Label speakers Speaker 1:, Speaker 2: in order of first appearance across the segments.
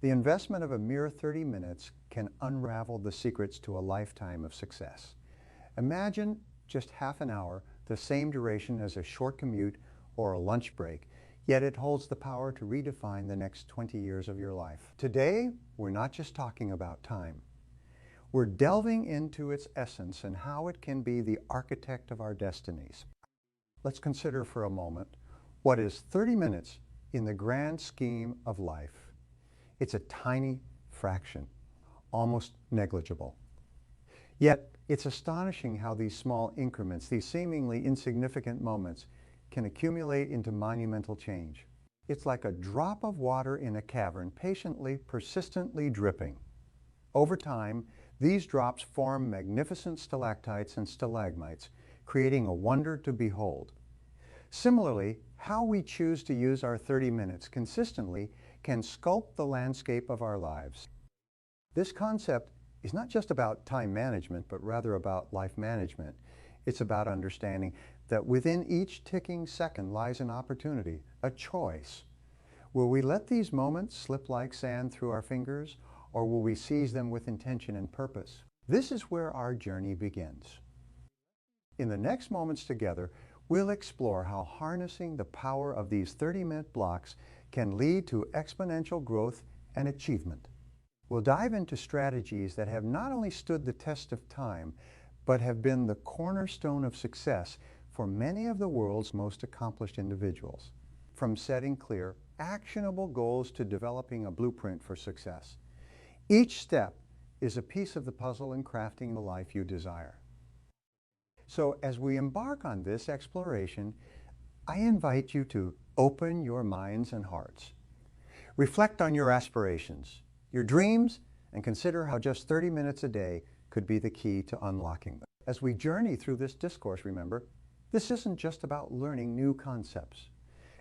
Speaker 1: The investment of a mere 30 minutes can unravel the secrets to a lifetime of success. Imagine just half an hour, the same duration as a short commute or a lunch break, yet it holds the power to redefine the next 20 years of your life. Today, we're not just talking about time. We're delving into its essence and how it can be the architect of our destinies. Let's consider for a moment, what is 30 minutes in the grand scheme of life? It's a tiny fraction, almost negligible. Yet, it's astonishing how these small increments, these seemingly insignificant moments, can accumulate into monumental change. It's like a drop of water in a cavern, patiently, persistently dripping. Over time, these drops form magnificent stalactites and stalagmites, creating a wonder to behold. Similarly, how we choose to use our 30 minutes consistently can sculpt the landscape of our lives. This concept is not just about time management, but rather about life management. It's about understanding that within each ticking second lies an opportunity, a choice. Will we let these moments slip like sand through our fingers, or will we seize them with intention and purpose? This is where our journey begins. In the next moments together, we'll explore how harnessing the power of these 30-minute blocks can lead to exponential growth and achievement. We'll dive into strategies that have not only stood the test of time, but have been the cornerstone of success for many of the world's most accomplished individuals. From setting clear, actionable goals to developing a blueprint for success. Each step is a piece of the puzzle in crafting the life you desire. So as we embark on this exploration, I invite you to open your minds and hearts. Reflect on your aspirations, your dreams, and consider how just 30 minutes a day could be the key to unlocking them. As we journey through this discourse, remember, this isn't just about learning new concepts.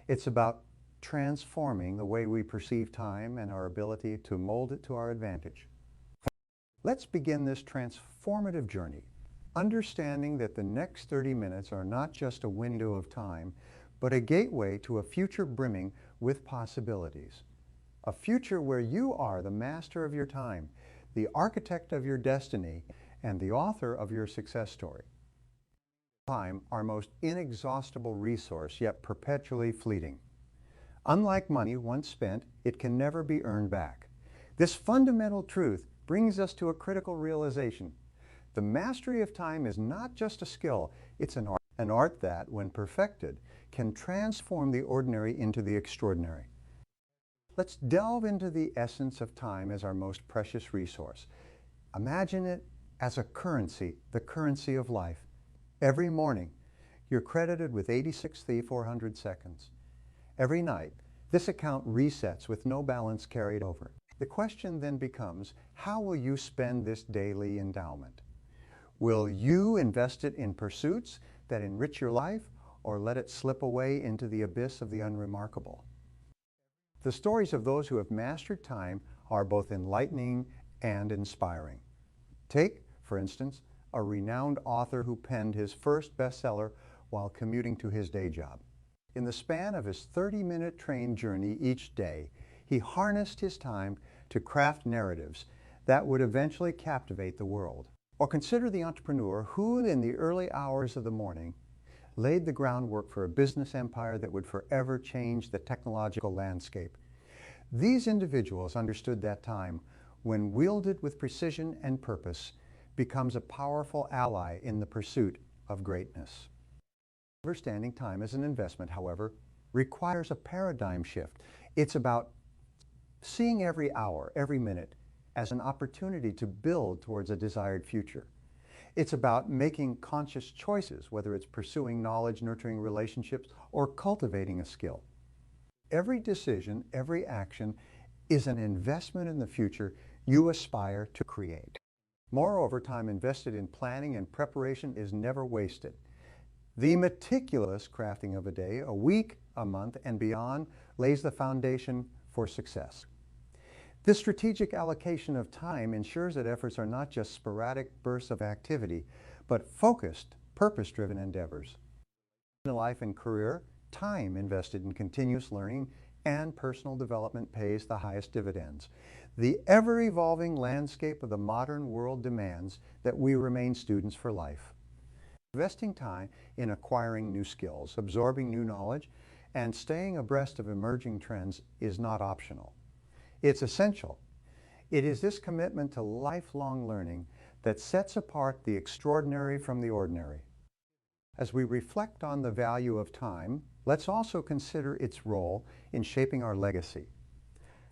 Speaker 1: It's about transforming the way we perceive time and our ability to mold it to our advantage. Let's begin this transformative journey, understanding that the next 30 minutes are not just a window of time, but a gateway to a future brimming with possibilities. A future where you are the master of your time, the architect of your destiny, and the author of your success story. Time, our most inexhaustible resource, yet perpetually fleeting. Unlike money once spent, it can never be earned back. This fundamental truth brings us to a critical realization. The mastery of time is not just a skill, it's an art that, when perfected, can transform the ordinary into the extraordinary. Let's delve into the essence of time as our most precious resource. Imagine it as a currency, the currency of life. Every morning, you're credited with 86,400 seconds. Every night, this account resets with no balance carried over. The question then becomes, how will you spend this daily endowment? Will you invest it in pursuits that enrich your life, or let it slip away into the abyss of the unremarkable? The stories of those who have mastered time are both enlightening and inspiring. Take, for instance, a renowned author who penned his first bestseller while commuting to his day job. In the span of his 30-minute train journey each day, he harnessed his time to craft narratives that would eventually captivate the world. Or consider the entrepreneur who, in the early hours of the morning, laid the groundwork for a business empire that would forever change the technological landscape. These individuals understood that time, when wielded with precision and purpose, becomes a powerful ally in the pursuit of greatness. Understanding time as an investment, however, requires a paradigm shift. It's about seeing every hour, every minute, as an opportunity to build towards a desired future. It's about making conscious choices, whether it's pursuing knowledge, nurturing relationships, or cultivating a skill. Every decision, every action is an investment in the future you aspire to create. Moreover, time invested in planning and preparation is never wasted. The meticulous crafting of a day, a week, a month, and beyond lays the foundation for success. This strategic allocation of time ensures that efforts are not just sporadic bursts of activity, but focused, purpose-driven endeavors. In life and career, time invested in continuous learning and personal development pays the highest dividends. The ever-evolving landscape of the modern world demands that we remain students for life. Investing time in acquiring new skills, absorbing new knowledge, and staying abreast of emerging trends is not optional. It's essential. It is this commitment to lifelong learning that sets apart the extraordinary from the ordinary. As we reflect on the value of time, let's also consider its role in shaping our legacy.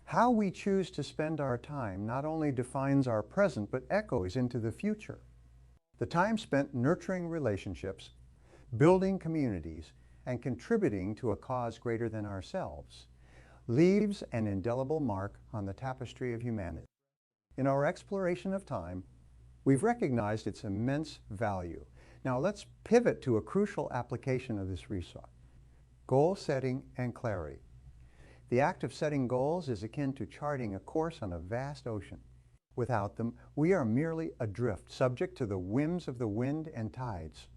Speaker 1: How we choose to spend our time not only defines our present, but echoes into the future. The time spent nurturing relationships, building communities, and contributing to a cause greater than ourselves leaves an indelible mark on the tapestry of humanity. In our exploration of time, we've recognized its immense value. Now let's pivot to a crucial application of this resource: goal setting and clarity. The act of setting goals is akin to charting a course on a vast ocean. Without them, we are merely adrift, subject to the whims of the wind and tides.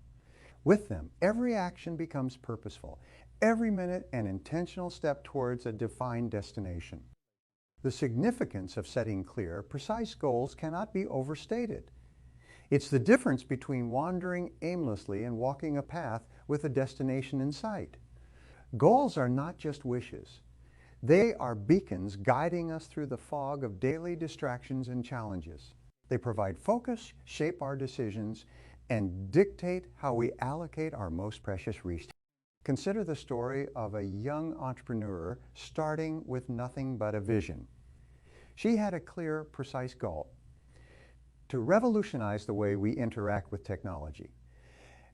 Speaker 1: With them, every action becomes purposeful, every minute an intentional step towards a defined destination. The significance of setting clear, precise goals cannot be overstated. It's the difference between wandering aimlessly and walking a path with a destination in sight. Goals are not just wishes. They are beacons guiding us through the fog of daily distractions and challenges. They provide focus, shape our decisions, and dictate how we allocate our most precious resources. Consider the story of a young entrepreneur starting with nothing but a vision. She had a clear, precise goal: to revolutionize the way we interact with technology.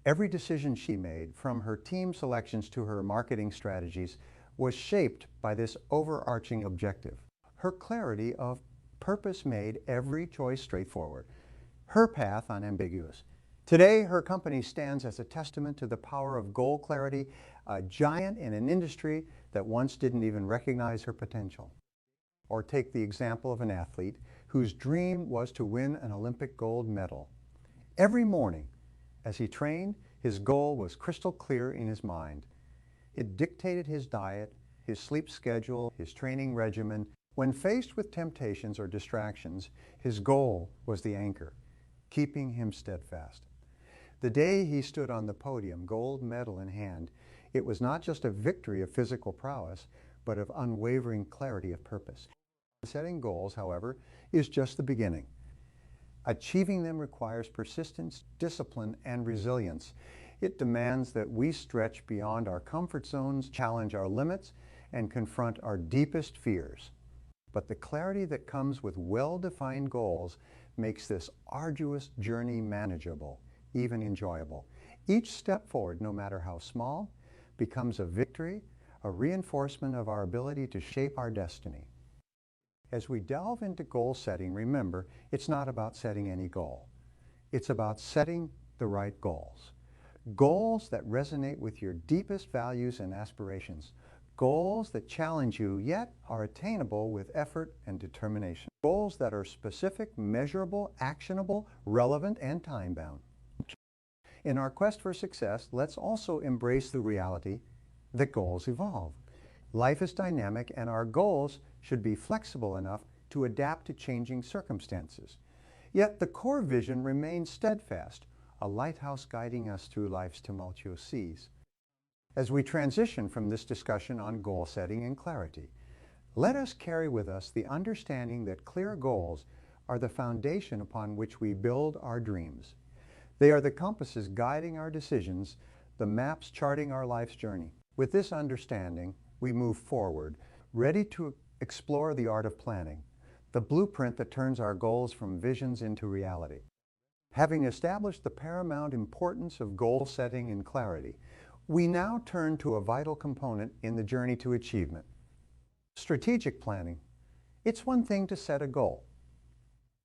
Speaker 1: Every decision she made, from her team selections to her marketing strategies, was shaped by this overarching objective. Her clarity of purpose made every choice straightforward, her path unambiguous. Today, her company stands as a testament to the power of goal clarity, a giant in an industry that once didn't even recognize her potential. Or take the example of an athlete whose dream was to win an Olympic gold medal. Every morning, as he trained, his goal was crystal clear in his mind. It dictated his diet, his sleep schedule, his training regimen. When faced with temptations or distractions, his goal was the anchor, keeping him steadfast. The day he stood on the podium, gold medal in hand, it was not just a victory of physical prowess, but of unwavering clarity of purpose. Setting goals, however, is just the beginning. Achieving them requires persistence, discipline, and resilience. It demands that we stretch beyond our comfort zones, challenge our limits, and confront our deepest fears. But the clarity that comes with well-defined goals makes this arduous journey manageable, even enjoyable. Each step forward, no matter how small, becomes a victory, a reinforcement of our ability to shape our destiny. As we delve into goal setting, remember, it's not about setting any goal. It's about setting the right goals. Goals that resonate with your deepest values and aspirations. Goals that challenge you, yet are attainable with effort and determination. Goals that are specific, measurable, actionable, relevant, and time-bound. In our quest for success, let's also embrace the reality that goals evolve. Life is dynamic, and our goals should be flexible enough to adapt to changing circumstances. Yet the core vision remains steadfast, a lighthouse guiding us through life's tumultuous seas. As we transition from this discussion on goal setting and clarity, let us carry with us the understanding that clear goals are the foundation upon which we build our dreams. They are the compasses guiding our decisions, the maps charting our life's journey. With this understanding, we move forward, ready to explore the art of planning, the blueprint that turns our goals from visions into reality. Having established the paramount importance of goal setting and clarity, we now turn to a vital component in the journey to achievement: strategic planning. It's one thing to set a goal.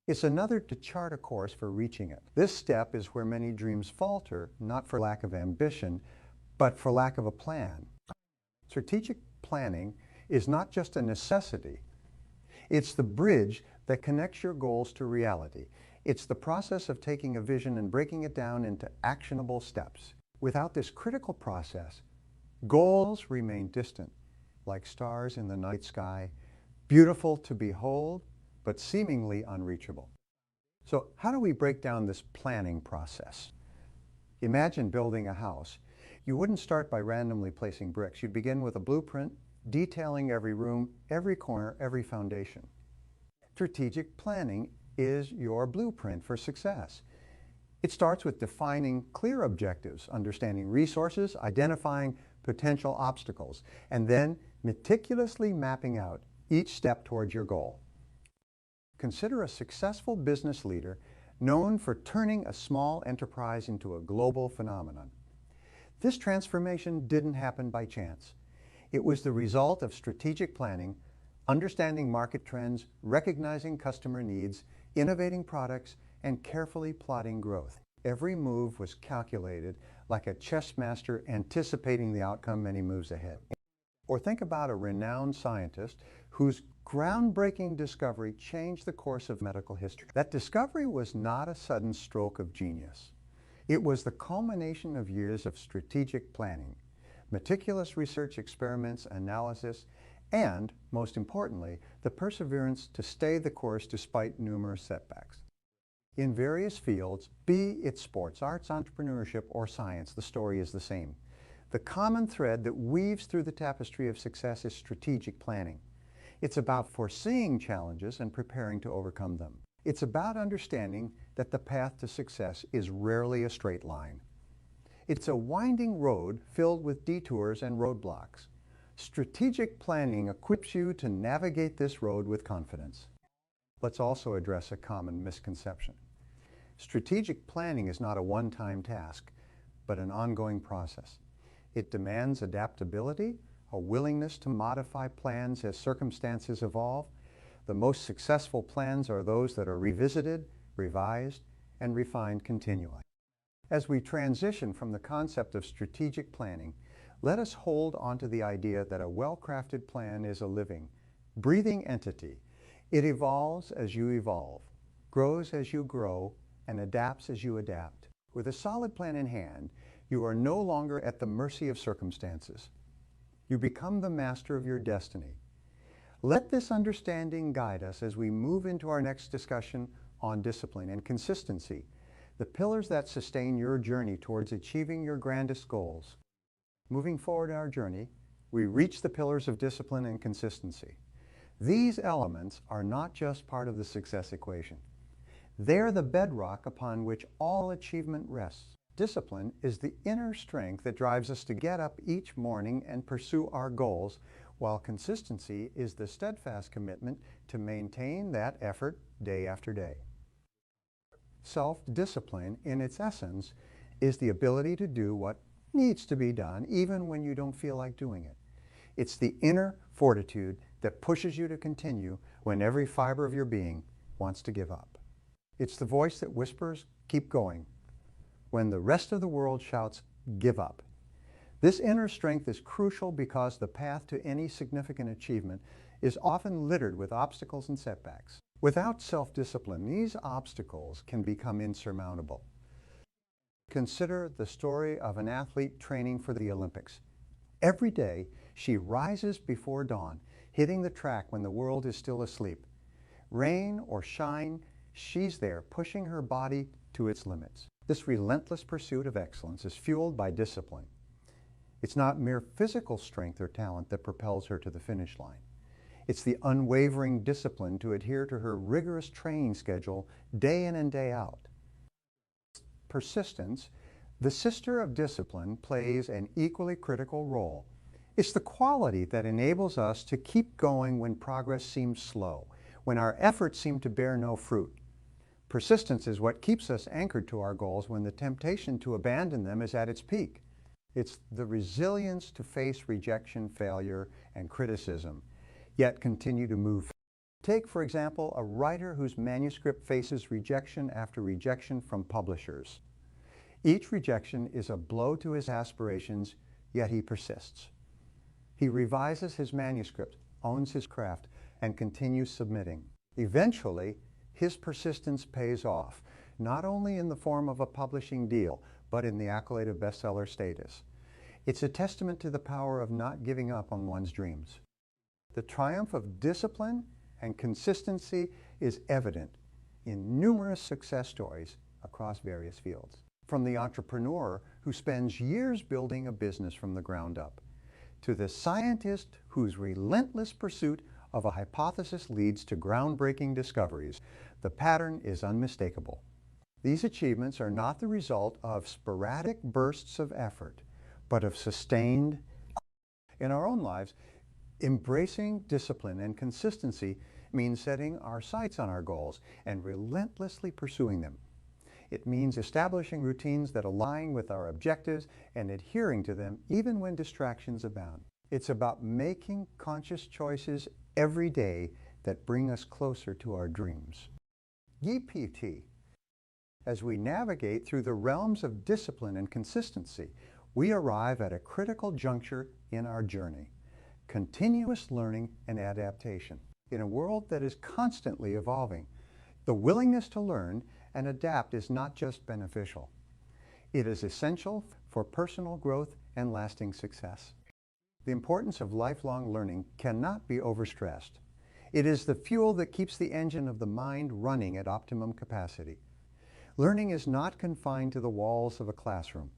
Speaker 1: It's another to chart a course for reaching it. This step is where many dreams falter, not for lack of ambition, but for lack of a plan. Strategic planning is not just a necessity. It's the bridge that connects your goals to reality. It's the process of taking a vision and breaking it down into actionable steps. Without this critical process, goals remain distant, like stars in the night sky, beautiful to behold, but seemingly unreachable. So how do we break down this planning process? Imagine building a house. You wouldn't start by randomly placing bricks. You'd begin with a blueprint, detailing every room, every corner, every foundation. Strategic planning is your blueprint for success. It starts with defining clear objectives, understanding resources, identifying potential obstacles, and then meticulously mapping out each step towards your goal. Consider a successful business leader known for turning a small enterprise into a global phenomenon. This transformation didn't happen by chance. It was the result of strategic planning, understanding market trends, recognizing customer needs, innovating products, and carefully plotting growth. Every move was calculated like a chess master anticipating the outcome many moves ahead. Or think about a renowned scientist whose groundbreaking discovery changed the course of medical history. That discovery was not a sudden stroke of genius. It was the culmination of years of strategic planning, meticulous research, experiments, analysis, and, most importantly, the perseverance to stay the course despite numerous setbacks. In various fields, be it sports, arts, entrepreneurship, or science, the story is the same. The common thread that weaves through the tapestry of success is strategic planning. It's about foreseeing challenges and preparing to overcome them. It's about understanding that the path to success is rarely a straight line. It's a winding road filled with detours and roadblocks. Strategic planning equips you to navigate this road with confidence. Let's also address a common misconception. Strategic planning is not a one-time task, but an ongoing process. It demands adaptability, a willingness to modify plans as circumstances evolve. The most successful plans are those that are revisited, revised, and refined continually. As we transition from the concept of strategic planning, let us hold onto the idea that a well-crafted plan is a living, breathing entity. It evolves as you evolve, grows as you grow, and adapts as you adapt. With a solid plan in hand, you are no longer at the mercy of circumstances. You become the master of your destiny. Let this understanding guide us as we move into our next discussion on discipline and consistency, the pillars that sustain your journey towards achieving your grandest goals. Moving forward in our journey, we reach the pillars of discipline and consistency. These elements are not just part of the success equation. They're the bedrock upon which all achievement rests. Discipline is the inner strength that drives us to get up each morning and pursue our goals, while consistency is the steadfast commitment to maintain that effort day after day. Self-discipline, in its essence, is the ability to do what needs to be done even when you don't feel like doing it. It's the inner fortitude that pushes you to continue when every fiber of your being wants to give up. It's the voice that whispers, "Keep going," when the rest of the world shouts, "Give up." This inner strength is crucial because the path to any significant achievement is often littered with obstacles and setbacks. Without self-discipline, these obstacles can become insurmountable. Consider the story of an athlete training for the Olympics. Every day, she rises before dawn, hitting the track when the world is still asleep. Rain or shine, she's there, pushing her body to its limits. This relentless pursuit of excellence is fueled by discipline. It's not mere physical strength or talent that propels her to the finish line. It's the unwavering discipline to adhere to her rigorous training schedule day in and day out. Persistence, the sister of discipline, plays an equally critical role. It's the quality that enables us to keep going when progress seems slow, when our efforts seem to bear no fruit. Persistence is what keeps us anchored to our goals when the temptation to abandon them is at its peak. It's the resilience to face rejection, failure, and criticism, yet continue to move. Take, for example, a writer whose manuscript faces rejection after rejection from publishers. Each rejection is a blow to his aspirations, yet he persists. He revises his manuscript, owns his craft, and continues submitting. Eventually, his persistence pays off, not only in the form of a publishing deal, but in the accolade of bestseller status. It's a testament to the power of not giving up on one's dreams. The triumph of discipline and consistency is evident in numerous success stories across various fields. From the entrepreneur who spends years building a business from the ground up, to the scientist whose relentless pursuit of a hypothesis leads to groundbreaking discoveries, the pattern is unmistakable. These achievements are not the result of sporadic bursts of effort, but of sustained. In our own lives, embracing discipline and consistency means setting our sights on our goals and relentlessly pursuing them. It means establishing routines that align with our objectives and adhering to them even when distractions abound. It's about making conscious choices every day that bring us closer to our dreams. EPT. As we navigate through the realms of discipline and consistency, we arrive at a critical juncture in our journey: continuous learning and adaptation. In a world that is constantly evolving, the willingness to learn and adapt is not just beneficial. It is essential for personal growth and lasting success. The importance of lifelong learning cannot be overstressed. It is the fuel that keeps the engine of the mind running at optimum capacity. Learning is not confined to the walls of a classroom.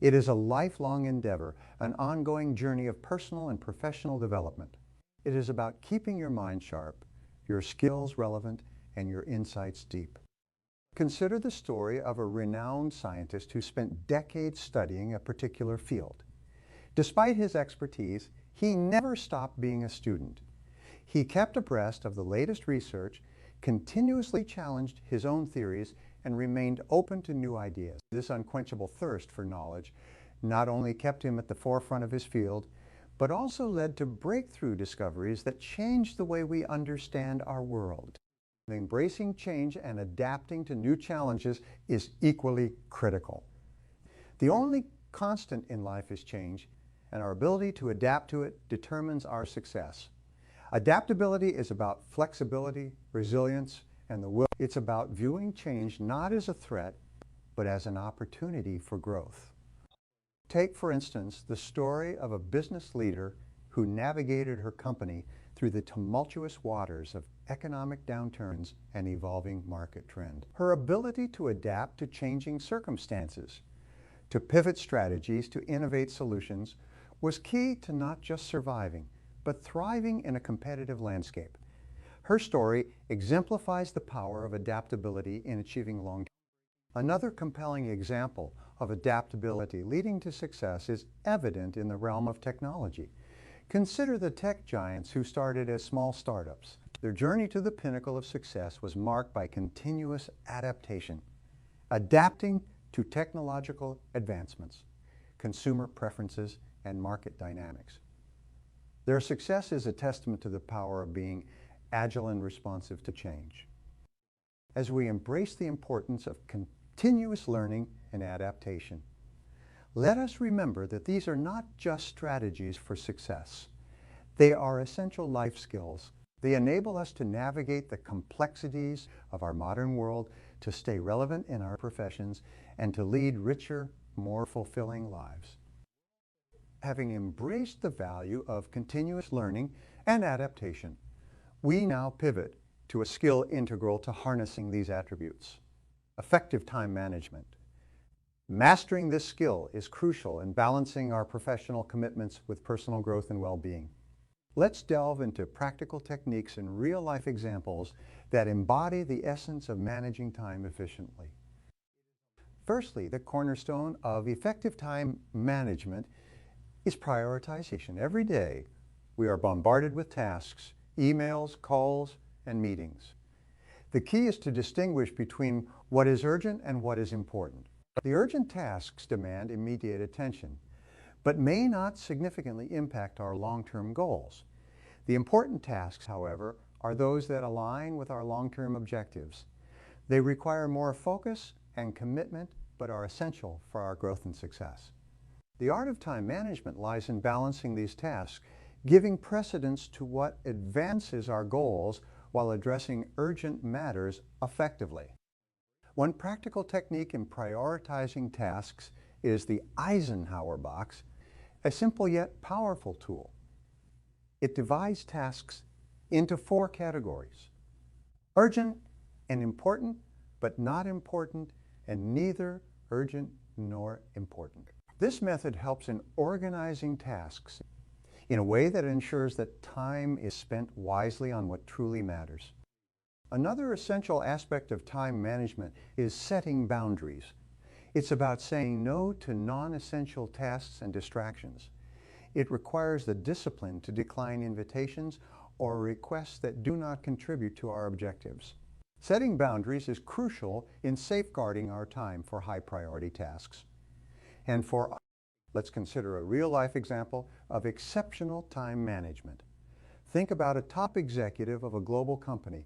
Speaker 1: It is a lifelong endeavor, an ongoing journey of personal and professional development. It is about keeping your mind sharp, your skills relevant, and your insights deep. Consider the story of a renowned scientist who spent decades studying a particular field. Despite his expertise, he never stopped being a student. He kept abreast of the latest research, continuously challenged his own theories, and remained open to new ideas. This unquenchable thirst for knowledge not only kept him at the forefront of his field, but also led to breakthrough discoveries that changed the way we understand our world. Embracing change and adapting to new challenges is equally critical. The only constant in life is change, and our ability to adapt to it determines our success. Adaptability is about flexibility, resilience, and the will. It's about viewing change not as a threat, but as an opportunity for growth. Take, for instance, the story of a business leader who navigated her company through the tumultuous waters of economic downturns and evolving market trend. Her ability to adapt to changing circumstances, to pivot strategies, to innovate solutions, was key to not just surviving, but thriving in a competitive landscape. Her story exemplifies the power of adaptability in achieving long-term. Another compelling example of adaptability leading to success is evident in the realm of technology. Consider the tech giants who started as small startups. Their journey to the pinnacle of success was marked by continuous adaptation, adapting to technological advancements, consumer preferences, and market dynamics. Their success is a testament to the power of being agile and responsive to change. As we embrace the importance of continuous learning and adaptation, let us remember that these are not just strategies for success. They are essential life skills. They enable us to navigate the complexities of our modern world, to stay relevant in our professions, and to lead richer, more fulfilling lives. Having embraced the value of continuous learning and adaptation, we now pivot to a skill integral to harnessing these attributes: effective time management. Mastering this skill is crucial in balancing our professional commitments with personal growth and well-being. Let's delve into practical techniques and real-life examples that embody the essence of managing time efficiently. Firstly, the cornerstone of effective time management is prioritization. Every day, we are bombarded with tasks, emails, calls, and meetings. The key is to distinguish between what is urgent and what is important. The urgent tasks demand immediate attention, but may not significantly impact our long-term goals. The important tasks, however, are those that align with our long-term objectives. They require more focus and commitment, but are essential for our growth and success. The art of time management lies in balancing these tasks, giving precedence to what advances our goals while addressing urgent matters effectively. One practical technique in prioritizing tasks is the Eisenhower box. a simple yet powerful tool. It divides tasks into 4 categories: urgent and important, but not important, and neither urgent nor important. This method helps in organizing tasks in a way that ensures that time is spent wisely on what truly matters. Another essential aspect of time management is setting boundaries. It's about saying no to non-essential tasks and distractions. It requires the discipline to decline invitations or requests that do not contribute to our objectives. Setting boundaries is crucial in safeguarding our time for high-priority tasks. And let's consider a real-life example of exceptional time management. Think about a top executive of a global company.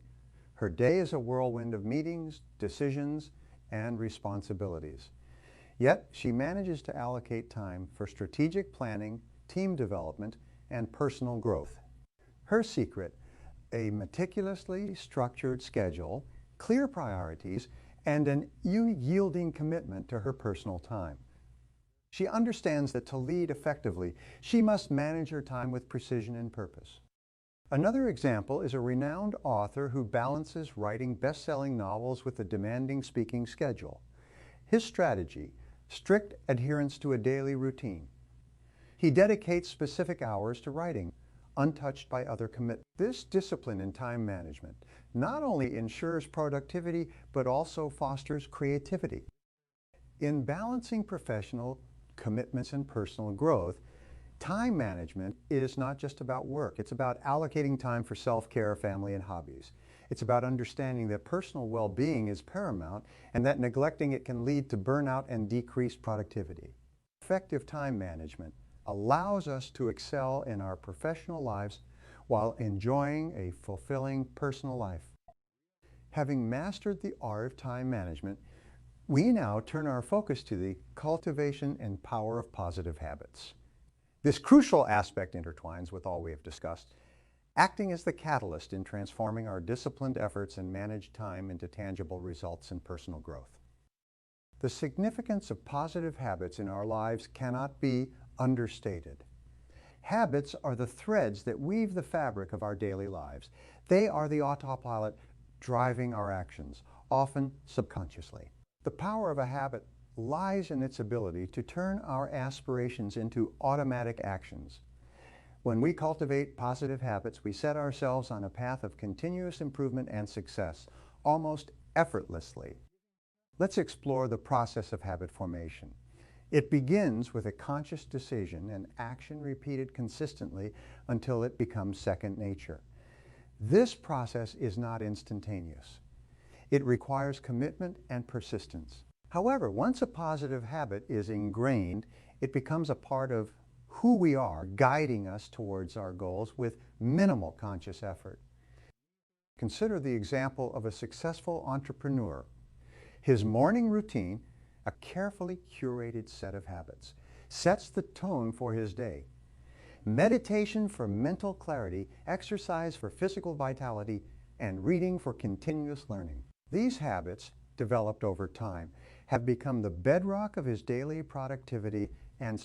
Speaker 1: Her day is a whirlwind of meetings, decisions, and responsibilities. Yet, she manages to allocate time for strategic planning, team development, and personal growth. Her secret: a meticulously structured schedule, clear priorities, and an unyielding commitment to her personal time. She understands that to lead effectively, she must manage her time with precision and purpose. Another example is a renowned author who balances writing best-selling novels with a demanding speaking schedule. His strategy: strict adherence to a daily routine. He dedicates specific hours to writing, untouched by other commitments. This discipline in time management not only ensures productivity, but also fosters creativity. In balancing professional commitments and personal growth, time management is not just about work. It's about allocating time for self-care, family, and hobbies. It's about understanding that personal well-being is paramount and that neglecting it can lead to burnout and decreased productivity. Effective time management allows us to excel in our professional lives while enjoying a fulfilling personal life. Having mastered the art of time management, we now turn our focus to the cultivation and power of positive habits. This crucial aspect intertwines with all we have discussed, acting as the catalyst in transforming our disciplined efforts and managed time into tangible results in personal growth. The significance of positive habits in our lives cannot be understated. Habits are the threads that weave the fabric of our daily lives. They are the autopilot driving our actions, often subconsciously. The power of a habit lies in its ability to turn our aspirations into automatic actions. When we cultivate positive habits, we set ourselves on a path of continuous improvement and success, almost effortlessly. Let's explore the process of habit formation. It begins with a conscious decision and action repeated consistently until it becomes second nature. This process is not instantaneous. It requires commitment and persistence. However, once a positive habit is ingrained, it becomes a part of who we are, guiding us towards our goals with minimal conscious effort. Consider the example of a successful entrepreneur. His morning routine, a carefully curated set of habits, sets the tone for his day. Meditation for mental clarity, exercise for physical vitality, and reading for continuous learning. These habits, developed over time, have become the bedrock of his daily productivity and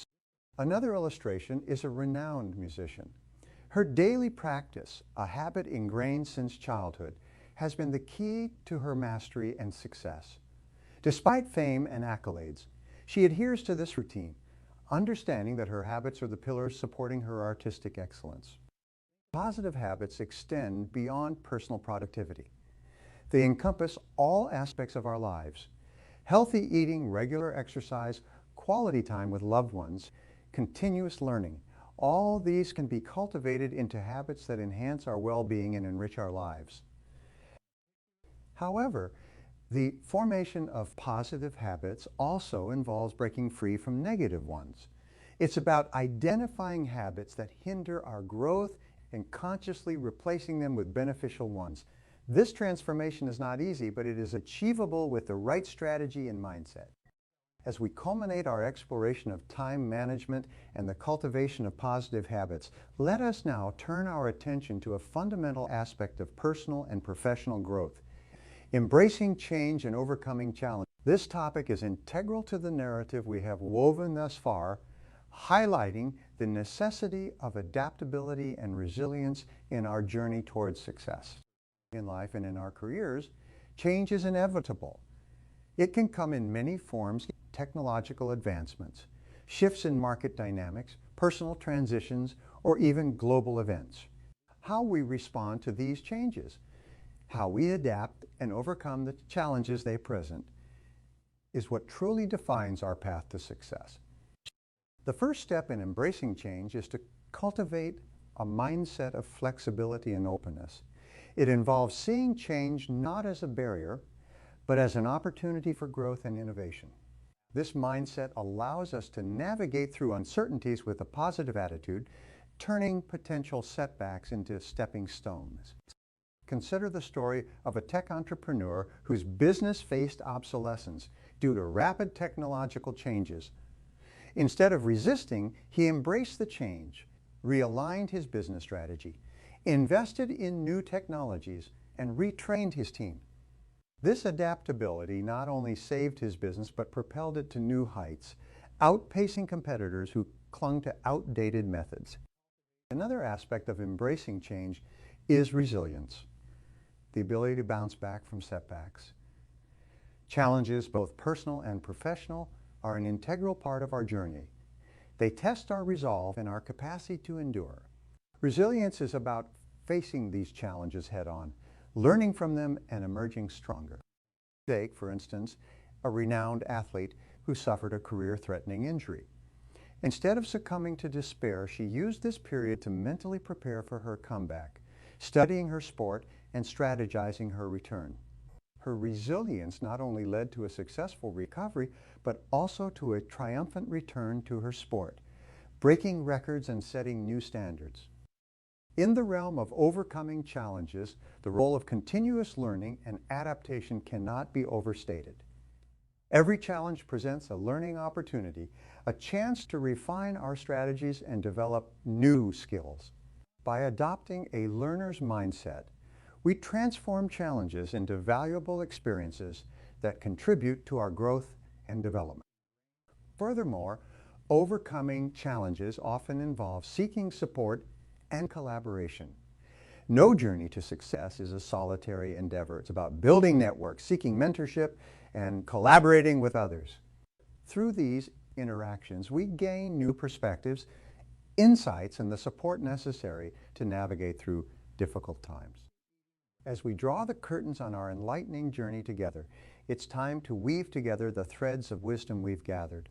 Speaker 1: another illustration is a renowned musician. Her daily practice, a habit ingrained since childhood, has been the key to her mastery and success. Despite fame and accolades, she adheres to this routine, understanding that her habits are the pillars supporting her artistic excellence. Positive habits extend beyond personal productivity. They encompass all aspects of our lives. Healthy eating, regular exercise, quality time with loved ones, continuous learning. All these can be cultivated into habits that enhance our well-being and enrich our lives. However, the formation of positive habits also involves breaking free from negative ones. It's about identifying habits that hinder our growth and consciously replacing them with beneficial ones. This transformation is not easy, but it is achievable with the right strategy and mindset. As we culminate our exploration of time management and the cultivation of positive habits, let us now turn our attention to a fundamental aspect of personal and professional growth: embracing change and overcoming challenge. This topic is integral to the narrative we have woven thus far, highlighting the necessity of adaptability and resilience in our journey towards success. In life and in our careers, change is inevitable. It can come in many forms: technological advancements, shifts in market dynamics, personal transitions, or even global events. How we respond to these changes, how we adapt and overcome the challenges they present, is what truly defines our path to success. The first step in embracing change is to cultivate a mindset of flexibility and openness. It involves seeing change not as a barrier, but as an opportunity for growth and innovation. This mindset allows us to navigate through uncertainties with a positive attitude, turning potential setbacks into stepping stones. Consider the story of a tech entrepreneur whose business faced obsolescence due to rapid technological changes. Instead of resisting, he embraced the change, realigned his business strategy, invested in new technologies, and retrained his team. This adaptability not only saved his business, but propelled it to new heights, outpacing competitors who clung to outdated methods. Another aspect of embracing change is resilience, the ability to bounce back from setbacks. Challenges, both personal and professional, are an integral part of our journey. They test our resolve and our capacity to endure. Resilience is about facing these challenges head-on, learning from them and emerging stronger. Take, for instance, a renowned athlete who suffered a career-threatening injury. Instead of succumbing to despair, she used this period to mentally prepare for her comeback, studying her sport and strategizing her return. Her resilience not only led to a successful recovery, but also to a triumphant return to her sport, breaking records and setting new standards. In the realm of overcoming challenges, the role of continuous learning and adaptation cannot be overstated. Every challenge presents a learning opportunity, a chance to refine our strategies and develop new skills. By adopting a learner's mindset, we transform challenges into valuable experiences that contribute to our growth and development. Furthermore, overcoming challenges often involves seeking support and collaboration. No journey to success is a solitary endeavor. It's about building networks, seeking mentorship, and collaborating with others. Through these interactions, we gain new perspectives, insights, and the support necessary to navigate through difficult times. As we draw the curtains on our enlightening journey together, it's time to weave together the threads of wisdom we've gathered.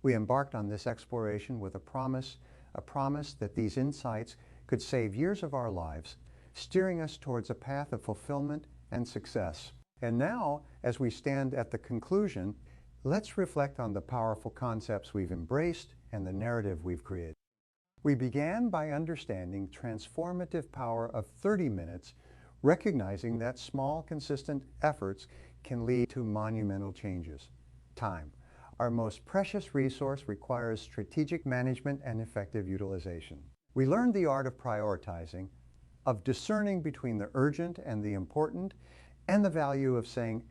Speaker 1: We embarked on this exploration with a promise that these insights could save years of our lives, steering us towards a path of fulfillment and success. And now, as we stand at the conclusion, let's reflect on the powerful concepts we've embraced and the narrative we've created. We began by understanding transformative power of 30 minutes, recognizing that small, consistent efforts can lead to monumental changes. Time, our most precious resource, requires strategic management and effective utilization. We learned the art of prioritizing, of discerning between the urgent and the important, and the value of saying,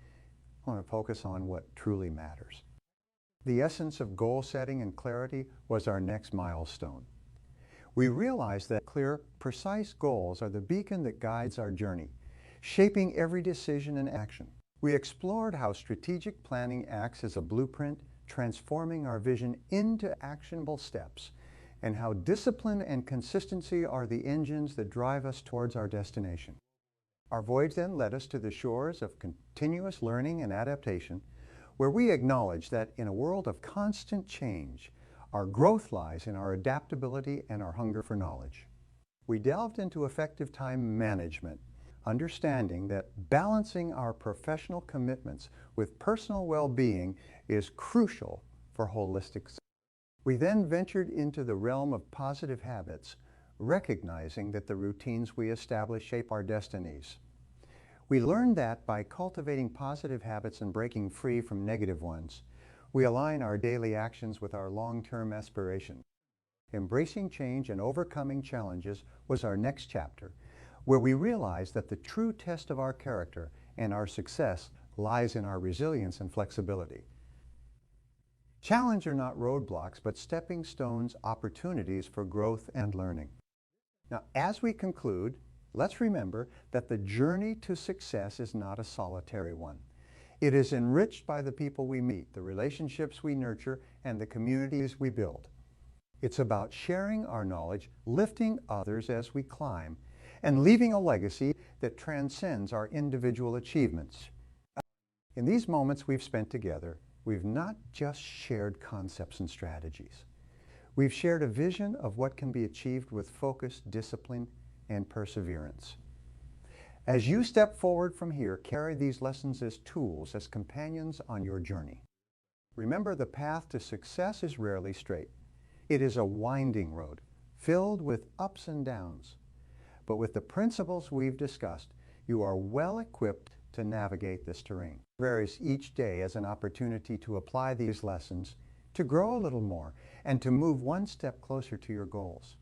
Speaker 1: I want to focus on what truly matters. The essence of goal setting and clarity was our next milestone. We realized that clear, precise goals are the beacon that guides our journey, shaping every decision and action. We explored how strategic planning acts as a blueprint, transforming our vision into actionable steps, and how discipline and consistency are the engines that drive us towards our destination. Our voyage then led us to the shores of continuous learning and adaptation, where we acknowledge that in a world of constant change, our growth lies in our adaptability and our hunger for knowledge. We delved into effective time management, understanding that balancing our professional commitments with personal well-being is crucial for holistic success. We then ventured into the realm of positive habits, recognizing that the routines we establish shape our destinies. We learned that by cultivating positive habits and breaking free from negative ones, we align our daily actions with our long-term aspirations. Embracing change and overcoming challenges was our next chapter, where we realized that the true test of our character and our success lies in our resilience and flexibility. Challenges are not roadblocks, but stepping stones, opportunities for growth and learning. Now, as we conclude, let's remember that the journey to success is not a solitary one. It is enriched by the people we meet, the relationships we nurture, and the communities we build. It's about sharing our knowledge, lifting others as we climb, and leaving a legacy that transcends our individual achievements. In these moments we've spent together, we've not just shared concepts and strategies. We've shared a vision of what can be achieved with focus, discipline, and perseverance. As you step forward from here, carry these lessons as tools, as companions on your journey. Remember, the path to success is rarely straight. It is a winding road, filled with ups and downs. But with the principles we've discussed, you are well equipped to navigate this terrain. Varies each day as an opportunity to apply these lessons, to grow a little more, and to move one step closer to your goals.